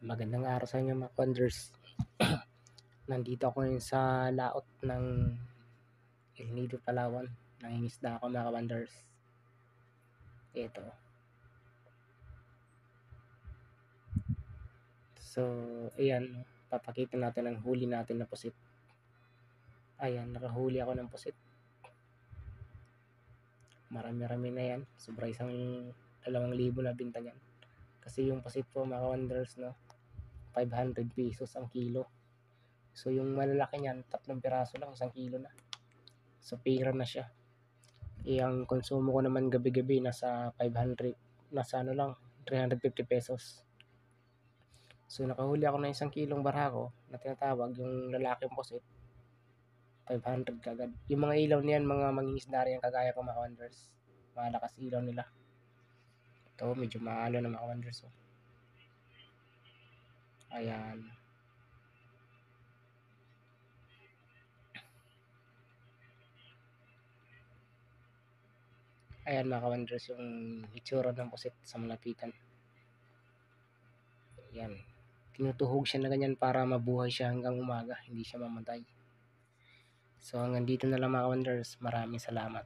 Magandang araw sa inyo mga Wonders. Nandito ako ngayon sa laot ng El Nido, Palawan. Nangingisda ako mga Wonders. Ito. So, ayan. Papakita natin ang huli natin na pusit. Ayan, nakahuli ako ng pusit. Marami-rami na yan. Sobra 2,000 na binta niyan. Kasi yung pusit po mga Wonders, no, 500 pesos ang kilo. So, yung malalaki niyan, 3 piraso lang, 1 kilo na. So, pira na siya. Ang konsumo ko naman gabi-gabi nasa 500, nasa 350 pesos. So nakahuli ako ng 1 kilong barako na tinatawag yung lalaking pusit, 500 kagad. Yung mga ilaw niyan, mga mangingisda rin kagaya ko mga Wonders. Malakas ilaw nila. Ito medyo maalo na mga Wonders. Ayan. Ayan mga Wonders, yung itsura ng pusit sa malapitan. Ayan. Tinutuhog siya na ganyan para mabuhay siya hanggang umaga, hindi siya mamatay. So hanggang dito na lang mga Wonders. Maraming salamat.